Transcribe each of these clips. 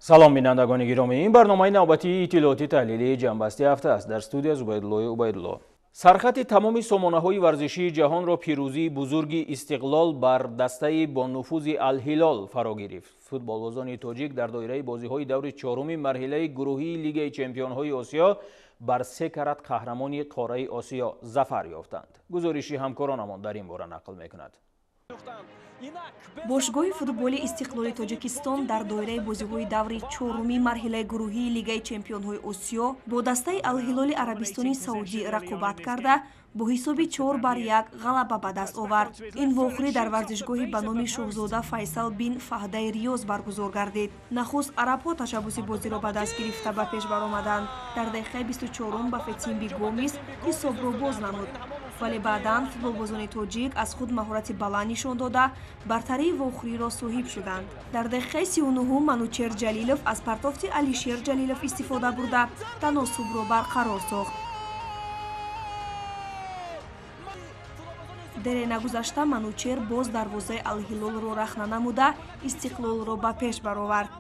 سلام بینندگان گرامی، این برنامه نوبتی اطلاعاتی تحلیلی جنبسته هفته است. در استودیو عبیدالله. سرخط تمام سامانه‌های ورزشی جهان را پیروزی بزرگ استقلال بر دسته با نفوذ الهلال فرا گرفت. فوتبالبازان تاجیک در دایره بازی‌های دور چهارم مرحله گروهی لیگ چمپیون‌های آسیا بر 3 کرات قهرمانی قاره آسیا ظفر یافتند. گزارشی همکارانمان در این باره نقل می‌کند. бошгоҳи футболи истиқлоли тоҷикистон дар доираи бозиҳои даври чоруми марҳилаи гурӯҳии лигаи чемпионҳои осиё бо дастаи алҳилоли арабистони саудӣ рақобат карда бо ҳисоби 4-1 ғалаба ба даст овард. ин вохӯрӣ дар варзишгоҳи ба номи шоҳзода файсал бин фаҳдаи риёз баргузор гардид. нахуст арабҳо ташаббуси бозиро ба даст гирифта ба пеш баромаданд. дар дақиқаи 24 ба Фетимби Гомис ҳисобро боз намуд, вале баъдан футболбозони тоҷик аз худ маҳорати баланд нишон дода бартарии вохӯриро соҳиб шуданд. дар дақиқаи 39 Манучер Ҷалилов аз партофти Алишер Ҷалилов истифода бурда таносубро барқарор сохт. дере нагузашта Манучер боз дарвозаи алҳилолро рахна намуда истиқлолро ба пеш баровард.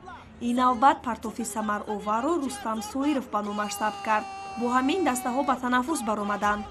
ин навбат партофи самароваро Рустам Соиров ба номаш сабт кард. бо ҳамин дастаҳо ба танаффус баромаданд.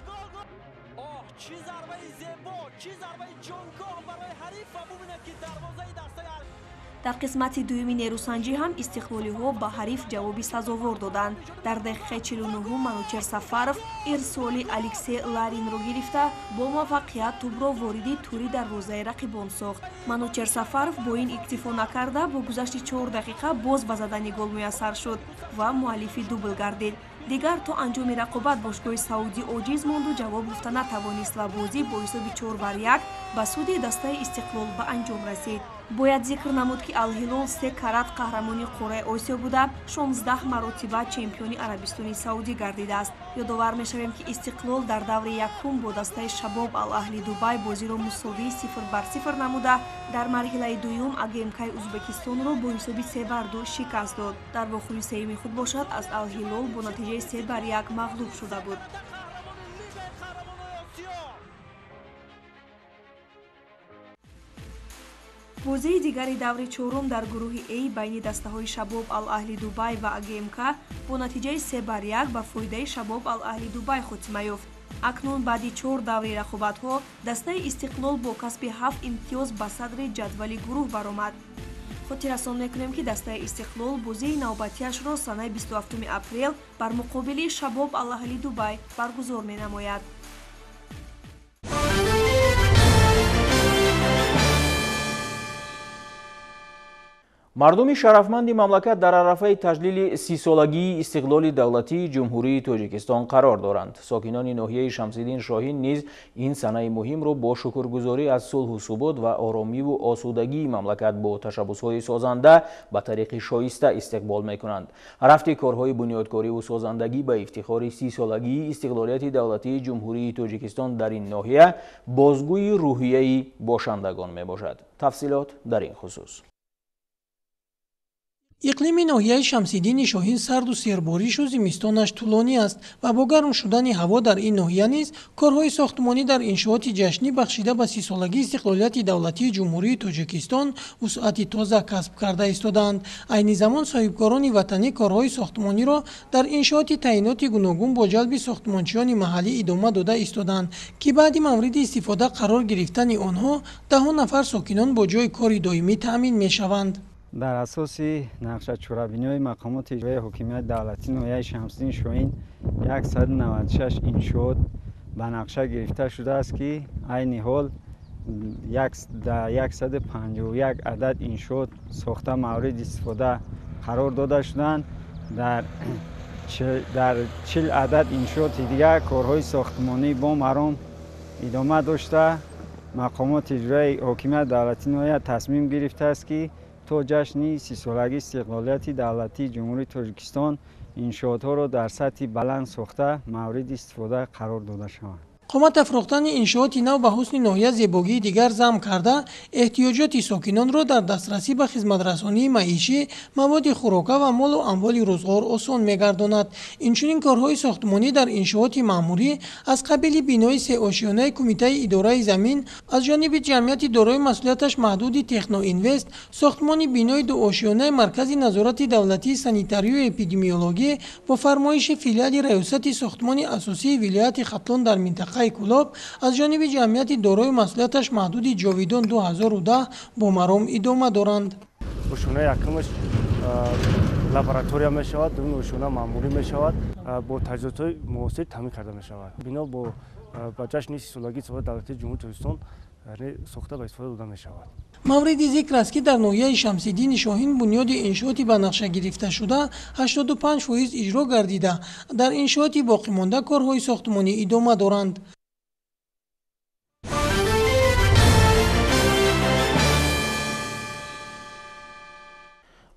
дар қисмати дуюми нерӯсанҷӣ ҳам истиқлолиҳо ба ҳариф ҷавоби сазовор доданд. дар дақиқаи 49 Манучер Сафаров ирсоли Алексей Ларинро гирифта бо муваффақият тӯбро вориди тури дарвозаи рақибон сохт. Манучер Сафаров бо ин иктифо накарда бо гузашти 4 дақиқа боз ба задани гол муяссар шуд ва муаллифи дубл гардид. дигар то анҷоми рақобат бошгоҳи Саудӣ оҷиз монду ҷавоб гуфта натавонист ва бозӣ бо ҳисоби 4-1 ба суди дастаи истиқлол ба анҷом расид. бояд зикр намуд ки алҳилол 3 карат қаҳрамони қораи осиё буда 16 маротиба чемпиони арабистони саудӣ гардидааст. ёдовар мешавем ки истиқлол дар даври якум бо дастаи шабоб алаҳли Дубай бозиро мусовии 0-0 намуда дар марҳилаи дуюм АГМК-и Узбекистонро бо ҳисоби 3-2 шикаст дод. дар вохӯри сеюми худ бошад аз алҳилол бо натиҷаи 3-1 мағлуб шуда буд. бозии дигари даври чорум дар гурӯҳи А байни дастаҳои Шабоб Ал-Аҳли Дубай ва АГМК бо натиҷаи 3-1 ба фоидаи Шабоб Ал-Аҳли Дубай хотима ёфт. акнун баъди 4 даври рақобатҳо дастаи истиқлол бо касби 7 имтиёз ба садри ҷадвали гурӯҳ баромад. хотиррасон мекунем ки дастаи истиқлол бозии навбатиашро санаи 27 апрел бар муқобили Шабоб Ал-Аҳли Дубай баргузор менамояд. мардуми шарафманди мамлакат дар арафаи таҷлили 30-солагии истиқлоли давлатии ҷумҳурии Тоҷикистон қарор доранд. сокинони ноҳияи Шамсиддин Шоҳин низ ин санаи муҳимро бо шукргузорӣ аз сулҳу субот ва оромиву осудагии мамлакат бо ташаббусҳои созанда ба тариқи шоиста истиқбол мекунанд. рафти корҳои бунёдкориву созандагӣ ба ифтихори 30-солагии истиқлолияти давлатии ҷумҳурии Тоҷикистон дар ин ноҳия бозгӯи рӯҳияи бошандагон мебошад. тафсилот дар ин хусус. иқлими ноҳияи Шамсиддини Шоҳин сарду серборишу зимистонаш тӯлонӣ аст ва бо гарм шудани ҳаво дар ин ноҳия низ корҳои сохтмонӣ дар иншооти ҷашнӣ бахшида ба 30-солагии истиқлолияти давлатии ҷумҳурии Тоҷикистон вусъати тоза касб карда истоданд. айни замон соҳибкорони ватанӣ корҳои сохтмониро дар иншооти таъиноти гуногун бо ҷалби сохтмончиёни маҳаллӣ идома дода истоданд ки баъди мавриди истифода қарор гирифтани онҳо даҳон нафар сокинон бо ҷои кори доимӣ таъмин мешаванд. дар асоси нақшачӯрабиниҳои мақомоти иҷроии ҳокимияти давлатии ноҳияи Шамсиддин Шоҳин 196 иншоот ба нақша гирифта шудааст ки айни ҳол 151 адад иншоот сохта мавриди истифода қарор дода шуданд. дар 40 адад иншооти дигар корҳои сохтмонӣ бо маром идома дошта мақомоти иҷроии ҳокимияти давлатии ноҳия тасмим гирифтааст ки то ҷашни 30-солагии истиқлолияти давлатии ҷумҳурии Тоҷикистон иншоотҳоро дар сатҳи баланд сохта мавриди истифода қарор дода шаванд. قومت افروختن انشاءات نو به حسن ناحیه زیبایی دیگر ضم کرده احتیاجات ساکنان را در دسترسی به خدمترسانی معیشی، مواد خوراکه و مال و اموال روزگار آسان می‌گرداند. اینچنین کارهای ساختمانی در انشاءات معمولی از قبیل بینای سه آشیانه کمیته اداره زمین از جانب جمعیت دارای مسئولیتش محدود تکنو اینوست، ساختمان بینای دو آشیانه مرکز نظارت دولتی سانیتاری و اپیدمیولوژی با فرمایش فیلیال ریاست ساختمان اساسی ولایت ختلان در منطقه کلاب از جانب جمعیت دارای مسئولیتش محدود جاویدان 2010 با مرام ادامه دارند. اوشونه یکمش لابراتوریا می شود، دوم اوشونه معمولی می شود، با تجهیزات معاصر تامین کرده می شود. بنا با جشن سیسولوژی سازمان دولتی جمهوری تاجیکستان ساخته و استفاده داده می شود. مورد ذکر است که در ناحیه شمس‌الدین شاهین بنیاد انشاءاتی به نقشه گرفته شده 85% اجرا گردیده. در انشاءات باقی مانده کارهای ساختمانی ادامه دارند.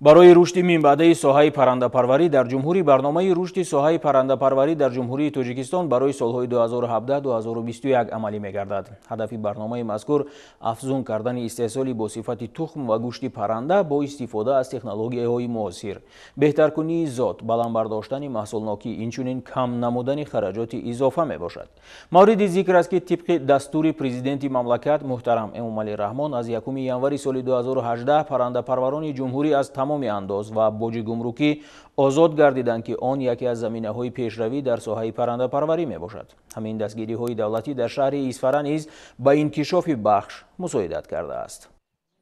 برای رشد منبعه ساحه پرنده‌پروری در جمهوری برنامه رشد ساحه پرنده‌پروری در جمهوری تاجیکستان برای سالهای 2017-2021 عملی می‌گردد. هدف برنامه مذکور افزون کردن استحصال با صفت تخم و گوشت پرنده با استفاده از تکنولوژی‌های معاصر، بهترکنی ذات، بلند برداشتن محصولناکی، اینچنین کم نمودن خراجات اضافه میباشد. مورد ذکر است که طبق دستور پرزیدنت مملکت محترم امامعلی رحمان از 1 ینوار سال 2018 پرنده‌پروران جمهوری از تمام انداز و باج گمرکی آزاد گردیدند که آن یکی از زمینه‌های پیشروی در ساحه پرنده‌پروری میباشد. همین دستگیری‌های دولتی در شهر ایسفره نیز با انکشاف بخش مساعدت کرده است.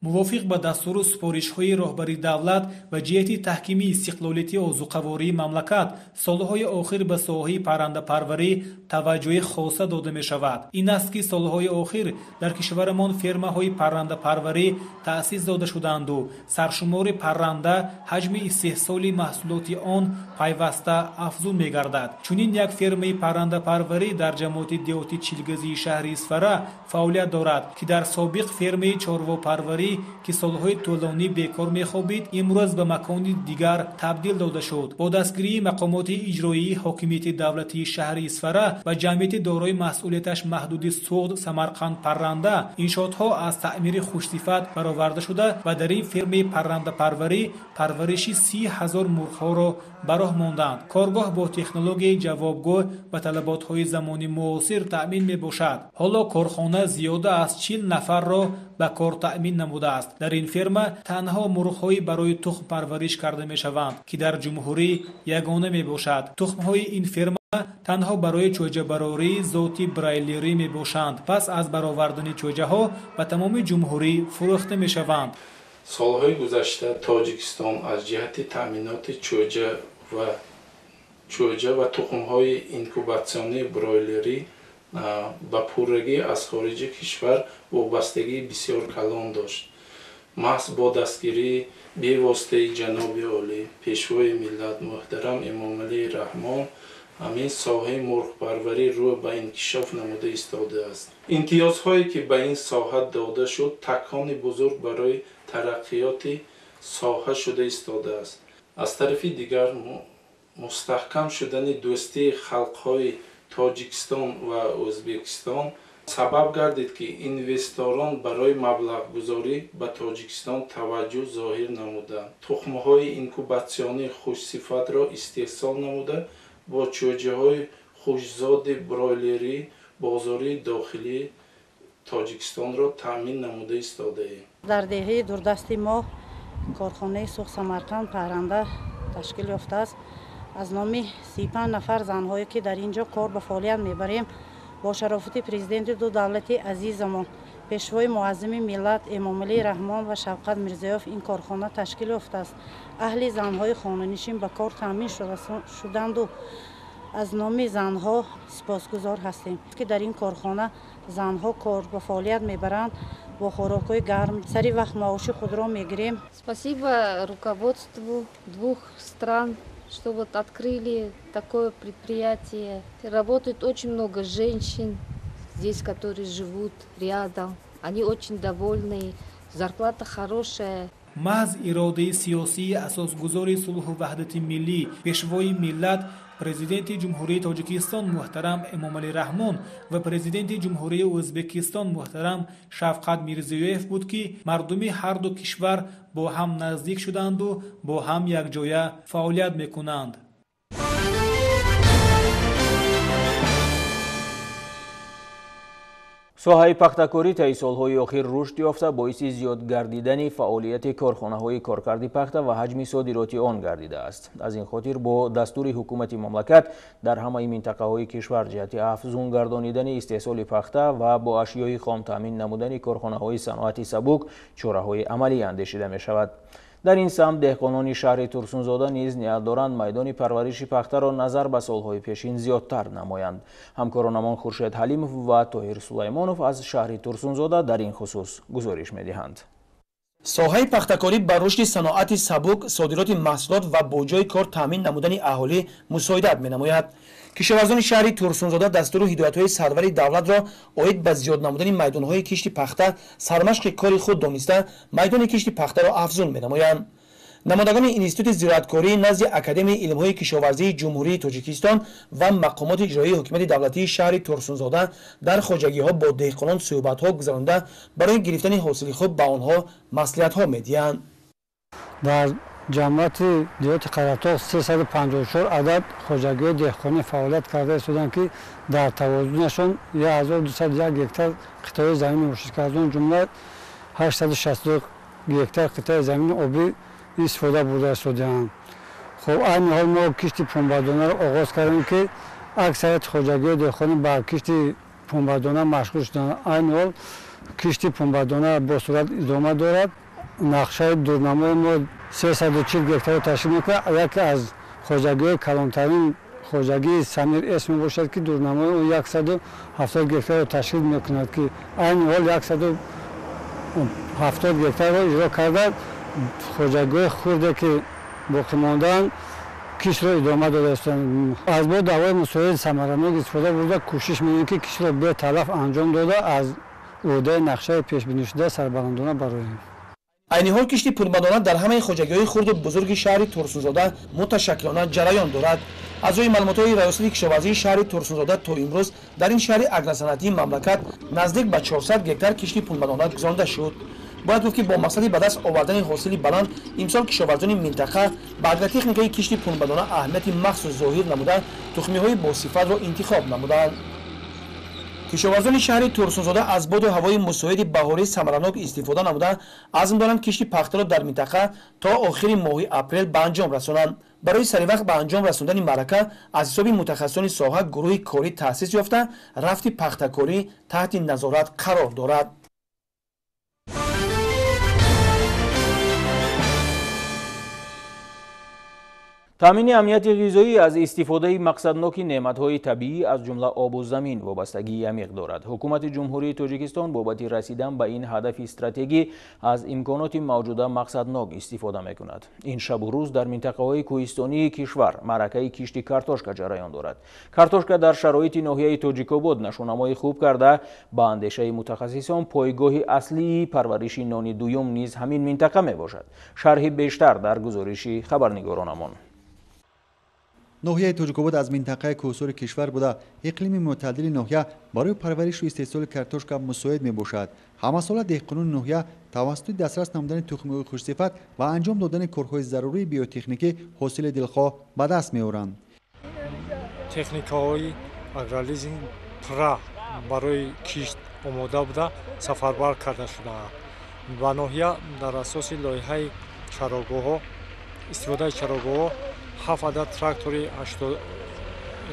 мувофиқ ба дастуру супоришҳои роҳбари давлат ва ҷиҳати таҳкими истиқлолияти озуқавории мамлакат солҳои охир ба соҳаи паррандапарварӣ таваҷҷӯҳи хоса дода мешавад. ин аст ки солҳои охир дар кишварамон фермаҳои паррандапарварӣ таъсис дода шуданду саршумори парранда ҳаҷми истеҳсоли маҳсулоти он пайваста афзун мегардад. чунин як фермаи паррандапарварӣ дар ҷамоати деҳоти чилгазии шаҳри исфара фаъолият дорад ки дар собиқ фермаи чорвопарварӣ ки солҳои тӯлонӣ бекор мехобид имрӯз ба макони дигар табдил дода шуд. бо дастгирии мақомоти иҷроии ҳокимияти давлатии шаҳри исфара ва ҷамъияти дорои масъулияташ маҳдуди суғд самарқанд парранда иншоотҳо аз таъмири хушсифат бароварда шуда ва дар ин фермаи паррандапарварӣ парвариши 30,000 мурғҳоро ба роҳ монданд. коргоҳ бо технологияи ҷавобгӯ ба талаботҳои замони муосир таъмин мебошад. ҳоло корхона зиёда аз 40 нафарро ба кор таъмин намудааст. дар ин ферма танҳо мурғҳои барои тухм парвариш карда мешаванд ки дар ҷумҳурӣ ягона мебошад. тухмҳои ин ферма танҳо барои чӯҷабарории зоти брайлерӣ мебошанд. пас аз баровардани чӯҷаҳо ба тамоми ҷумҳурӣ фурӯхта мешаванд. солҳои гузашта тоҷикистон аз ҷиҳати таъминоти чӯҷа ва тухмҳои инкубатсионии бройлерӣ ба пуррагӣ аз хориҷи кишвар вобастагии бисёр калон дошт. маҳз бо дастгирии бевоситаи ҷаноби олӣ пешвои миллат муҳтарам эмомалии раҳмон ҳамин соҳаи мурғпарварӣ рӯ ба инкишоф намуда истодааст. имтиёзҳое ки ба ин соҳа дода шуд такони бузург барои тараққиёти соҳа шуда истодааст. аз тарафи дигар мустаҳкам шудани дӯстии халқҳои тоҷикистон ва o'zbekiston сабаб гардид ки инвесторон барои маблағгузорӣ ба тоҷикистон таваҷҷӯҳ зоҳир намуданд. тухмҳои инкубатсионии хушсифатро истеҳсол намуда бо чӯҷаҳои хушзоди бройлерӣ бозори дохилии тоҷикистонро таъмин намуда истодаем. дар деҳаи дурдасти мо корхонаи суғд самарқанд парранда ташкил ёфтааст. аз номи 35 нафар занҳое ки дар ин ҷо кор ба фаъолият мебарем бо шарофати президенти ду давлати азизамон пешвои муаззими миллат эмомалии раҳмон ва шавқат мирзиёев ин корхона ташкил ёфтааст. аҳли занҳои хонанишин ба кор таъмин шуданду аз номи занҳо сипосгузор ҳастем ки дар ин корхона занҳо кор ба фаъолият мебаранд. бо хӯрокҳои гарм сари вақт маоши худро мегирем. Спасибо руководству двух стран, что вот открыли такое предприятие. Работает очень много женщин здесь, которые живут рядом. Они очень довольны, зарплата хорошая. маҳз иродаи сиёсии асосгузори сулҳу ваҳдати миллӣ пешвои миллат президенти ҷумҳурии тоҷикистон муҳтарам эмомалӣ раҳмон ва президенти ҷумҳурии ӯзбекистон муҳтарам шавқат мирзиёев буд ки мардуми ҳарду кишвар бо ҳам наздик шуданду бо ҳам якҷоя фаъолият мекунанд. соҳаи пахтакорӣ таи солҳои охир рушд ёфта боиси зиёд гардидани фаъолияти корхонаҳои коркарди пахта ва ҳаҷми содироти он гардидааст. аз ин хотир бо дастури ҳукумати мамлакат дар ҳамаи минтақаҳои кишвар ҷиҳати афзун гардонидани истеҳсоли пахта ва бо ашёи хом таъмин намудани корхонаҳои саноати сабук чораҳои амалӣ андешида мешавад. дар ин самт деҳқонони шаҳри турсунзода низ ният доранд майдони парвариши пахтаро назар ба солҳои пешин зиёдтар намоянд. ҳамкоронамон хуршед ҳалимов ва тоҳир сулаймонов аз шаҳри турсунзода дар ин хусус гузориш медиҳанд. соҳаи пахтакорӣ ба рушди саноати сабук, содироти маҳсулот ва бо ҷои кор таъмин намудани аҳолӣ мусоидат менамояд. кишоварзони шаҳри турсунзода дастуру ҳидоятҳои сарвари давлатро оид ба зиёд намудани майдонҳои кишти пахта сармашқи кори худ дониста майдони кишти пахтаро афзун менамоянд. намоядагони институти зироаткорӣ назди академияи илмҳои кишоварзии ҷумҳурии тоҷикистон ва мақомоти иҷроии ҳукумати давлатии шаҳри турсунзода дар хоҷагиҳо бо деҳқонон суҳбатҳо гузаронида барои гирифтани ҳосили хуб ба онҳо маслиҳатҳо медиҳанд. дар ҷамъияти диёти қаратоғ 354 адад хоҷагиҳои деҳқонӣ фаъолият карда истоданд ки дар тавозунашон 1201 гектар қитъаи замин бошад ки аз он ҷумла 862 гектар қитъаи замини обӣ истифода бурда истоданд. хоб айни ҳол мо кишти пунбадонаро оғоз кардем ки аксарияти хоҷагиҳои деҳқонӣ ба кишти пунбадона машғул шуданд. айни ҳол кишти пунбадона бо сурат идома дорад. нақшаи дурнамои мо 340 гектарро ташкил мекунад. яке аз хоҷагиҳои калонтарин хоҷагии самир эс мебошад ки дурнамои он 170 гектарро ташкил мекунад ки айни ҳол 170 гектарро иҷро карда хоҷагиҳои хурде ки боқӣ мондаанд кишро идома дода истанд. аз бо давои мусоиди самаранок истифода бурда кӯшиш мекунем ки кишро беталаф анҷом дода аз ӯҳдаи нақшаи пешбинишуда сарбаландона бароем. айни ҳол кишти пурбадона дар ҳамаи хоҷагиҳои хурду бузурги шаҳри турсунзода муташаккилона ҷараён дорад. аз рӯи маълумотҳои раёсати кишоварзии шаҳри турсунзода то имрӯз дар ин шаҳри агросанъатии мамлакат наздик ба 400 гектар кишти пунбадона гузаронида шуд. бояд гуфт ки бо мақсади ба даст овардани ҳосили баланд имсол кишоварзони минтақа ба агротехникаи кишти пунбадона аҳамияти махсус зоҳир намуда тухмиҳои босифатро интихоб намуданд. кишоварзони шаҳри турсунзода аз боду ҳавои мусоиди баҳорӣ самаранок истифода намуда азм доранд кишти пахтаро дар минтақа то охири моҳи апрел ба анҷом расонанд. барои саривақт ба анҷом расондани маърака аз ҳисоби мутахассисони соҳа гурӯҳи корӣ таъсис ёфта рафти пахтакорӣ таҳти назорат қарор дорад. таъмини амнияти ғизоӣ аз истифодаи мақсадноки неъматҳои табиӣ аз ҷумла обу замин вобастагии амиқ дорад. ҳукумати ҷумҳурии тоҷикистон бобати расидан ба ин ҳадафи стратегӣ аз имконоти мавҷуда мақсаднок истифода мекунад. ин шабу рӯз дар минтақаҳои кӯҳистонии кишвар маъракаи кишти картошка ҷараён дорад. картошка дар шароити ноҳияи тоҷикобод нашунамои хуб карда ба андешаи мутахассисон пойгоҳи аслии парвариши нони дуюм низ ҳамин минтақа мебошад. шарҳи бештар дар гузориши хабарнигоронамон. ноҳияи тоҷикобод аз минтақаи кӯҳсори кишвар буда иқлими мӯътадили ноҳия барои парваришу истеҳсоли картошка мусоид мебошад. ҳамасола деҳқонони ноҳия тавассути дастрас намудани тухмиҳои хушсифат ва анҷом додани корҳои зарурии биотехникӣ ҳосили дилхоҳ ба даст меоранд. техникаҳои агролизинг пра барои кишт омода буда сафарбар карда шудаанд. ба ноҳия дар асоси лоиҳаи чарогоҳҳо истифодаи чарогоҳҳо 7 адад трактори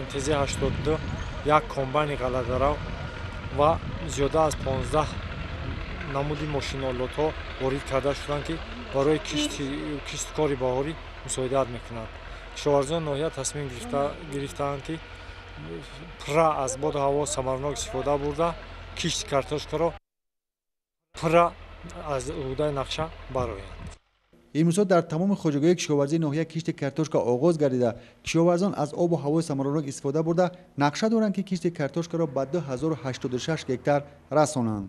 МТЗ 82, як комбайни ғаладарав ва зиёда аз 15 намуди мошиноолотҳо ворид карда шуданд ки барои кишткори баҳорӣ мусоидат мекунанд. кишоварзони ноҳия тасмим гирифтаанд ки пра аз боду ҳаво самаранок истифода бурда кишти картошкаро пра аз ӯҳдаи нақша бароянд. имрӯзҳо дар тамоми хоҷагиҳои кишоварзии ноҳия кишти картошка оғоз гардида кишоварзон аз обу ҳавои самаранок истифода бурда нақша доранд ки кишти картошкаро ба 2086 гектар расонанд.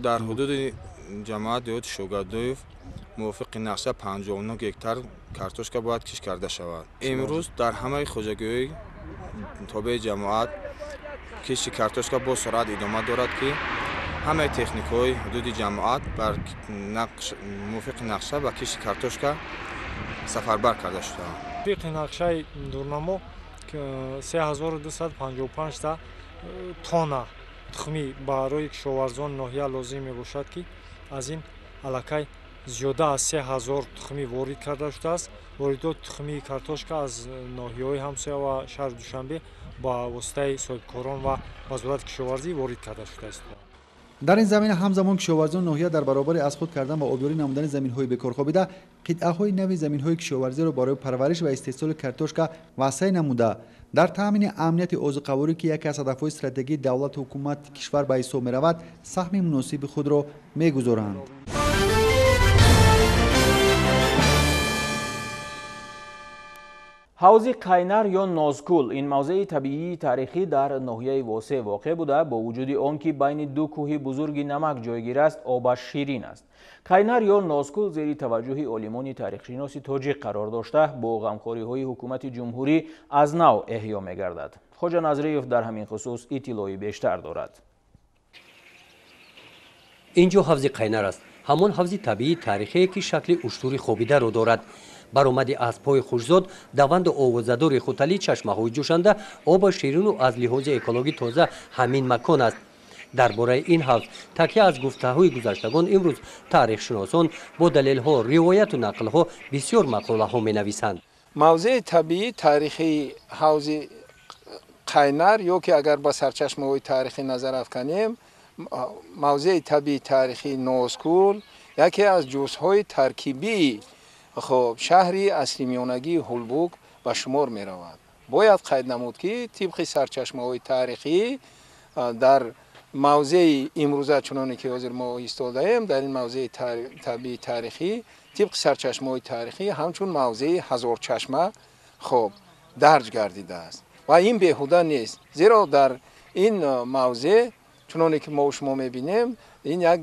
дар ҳудуди ҷамоат диёти шогардоев мувофиқи нақша 59 гектар картошка бояд кишт карда шавад. имрӯз дар ҳамаи хоҷагиҳои тобеи ҷамоат кишти картошка бо суръат идома дорад ки ҳамаи техникаҳои ҳудуди ҷамоат бар мувофиқи нақша ба кишти картошка сафарбар карда шудаанд. мувофиқи нақшаи дурнамо 3255 та тонна тухми барои кишоварзон ноҳия лозим мебошад ки аз ин аллакай зиёда аз 3000 тухми ворид карда шудааст. воридоти тухмии картошка аз ноҳияҳои ҳамсоя ва шаҳри Душанбе ба воситаи соҳибкорон ва вазорати кишоварзӣ ворид карда шудааст. дар ин замина ҳамзамон кишоварзон ноҳия дар баробари аз худ кардан ва обёрӣ намудани заминҳои бекорхобида қитъаҳои нави заминҳои кишоварзиро барои парвариш ва истеҳсоли картошка васеъ намуда дар таъмини амнияти озуқаворӣ ки яке аз ҳадафҳои стратегии давлату ҳукумати кишвар ба ҳисоб меравад саҳми муносиби худро мегузоранд. ҳавзи қайнар ё нозкул ин мавзеи табиии таърихӣ дар ноҳияи восеъ воқеъ буда бо вуҷуди он ки байни ду кӯҳи бузурги намак ҷойгир аст обаш ширин аст. қайнар ё нозкул зери таваҷҷӯҳи олимони таърихшиноси тоҷик қарор дошта бо ғамхориҳои ҳукумати ҷумҳурӣ аз нав эҳё мегардад. хоҷа назриев дар ҳамин хусус иттилои бештар дорад. инҷо ҳавзи қайнар аст, ҳамон ҳавзи табиии таърихие ки шакли уштури хобидаро дорад. баромади аспҳои хушзод даванду овозадори хутали чашмаҳои ҷӯшанда оба ширину аз лиҳози экологӣ тоза ҳамин макон аст. дар бораи ин ҳавз такя аз гуфтаҳои гузаштагон имрӯз таърихшиносон бо далелҳо ривояту нақлҳо бисёр мақолаҳо менависанд. мавзеи табиии таърихии ҳавзи қайнар ё ки агар ба сарчашмаҳои таърихӣ назар афканем мавзеи табиии таърихии нозкул яке аз ҷузъҳои таркибии шаҳри аслимёнагии ҳулбуг ба шумор меравад. бояд қайд намуд ки тибқи сарчашмаҳои таърихӣ дар мавзеи имрӯза чуноне ки ҳозир мо истодаем дар ин мавзеи табиии таърихӣ тибқи сарчашмаҳои таърихӣ ҳамчун мавзеи ҳазорчашма дарҷ гардидааст ва ин беҳуда нест, зеро дар ин мавзеъ чуноне ки мо шумо мебинем ин як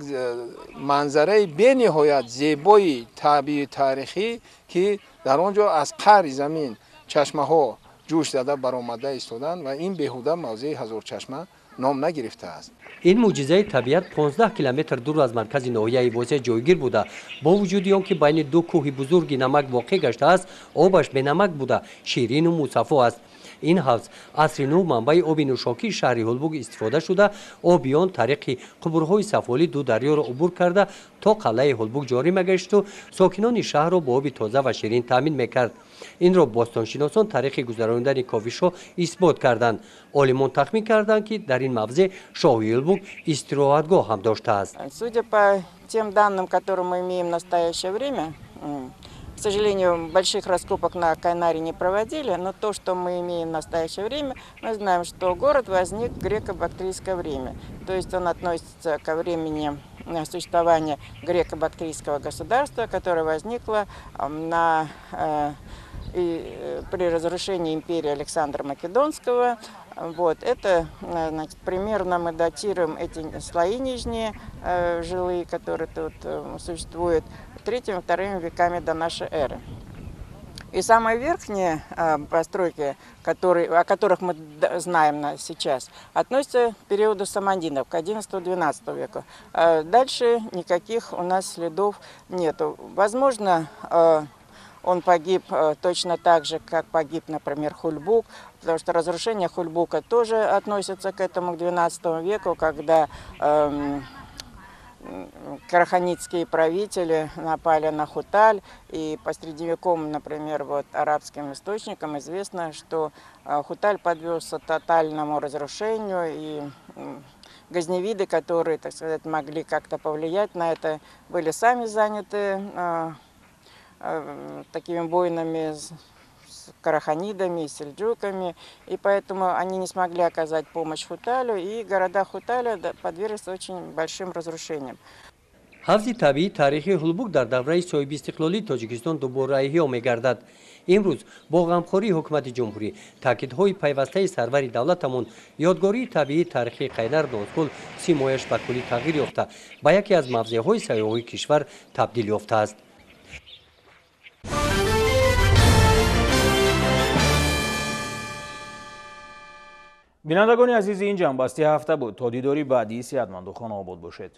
манзараи бениҳоят зебои табиии таърихӣ ки дар он ҷо аз қаъри замин чашмаҳо ҷӯш зада баромада истоданд ва ин беҳуда мавзеи ҳазорчашма ном нагирифтааст. ин мӯъҷизаи табиат 15 километр дур аз маркази ноҳияи восеъ ҷойгир буда бо вуҷуди он ки байни ду кӯҳи бузурги намак воқеъ гаштааст обаш бенамак буда ширину мусаффо аст. ин ҳавз асри нӯ манбаи оби нӯшокии шаҳри ҳулбуг истифода шуда оби он тариқи қубурҳои сафоли ду дарёро убур карда то қалъаи ҳулбуг ҷорӣ мегашт ва сокинони шаҳрро бо оби тоза ва ширин таъмин мекард. инро бостоншиносон тариқи гузаронидани кофишҳо исбот карданд. олимон тахмин карданд ки дар ин мавзеъ шоҳи ҳулбуг истироҳатгоҳ ҳам доштааст. Судя по тем данным, которые мы имеем в настоящее время, к сожалению, больших раскопок на Кайнаре не проводили, но то, что мы имеем в настоящее время, мы знаем, что город возник в греко-бактрийское время. То есть он относится ко времени существования греко-бактрийского государства, которое возникло при разрушении империи Александра Македонского. Вот, это, значит, примерно мы датируем эти слои нижние жилые, которые тут существуют, 3-2 веками до нашей эры. И самые верхние постройки, о которых мы знаем сейчас, относятся к периоду саманидов, к 11-12 веку. Дальше никаких у нас следов нету. Возможно, он погиб точно так же, как погиб, например, Хульбук, потому что разрушение Хульбука тоже относится к этому, к 12 веку, когда караханитские правители напали на Хуталь, и по средневековым, например, вот, арабским источникам известно, что Хуталь подвергся тотальному разрушению, и газневиды, которые, так сказать, могли как-то повлиять на это, были сами заняты такими войнами с караханидами, с сельджуками, и поэтому они не смогли оказать помощь Хуталю, и города Хуталя подверглись очень большим разрушениям. ҳавзи табиии таърихии ҳулбуг дар давраи соҳиби истиқлолии тоҷикистон дубора эҳё мегардад. имрӯз бо ғамхории ҳукумати ҷумҳурӣ таъкидҳои пайвастаи сарвари давлатамон ёдгории табиии таърихии қайнар нозкул симояш ба куллӣ тағйир ёфта ба яке аз мавзеъҳои сайёҳии кишвар табдил ёфтааст. بینندگان عزیز، این جنبسته هفته بود. تا دیداری بعدی، صحتمند و خانه آباد باشید.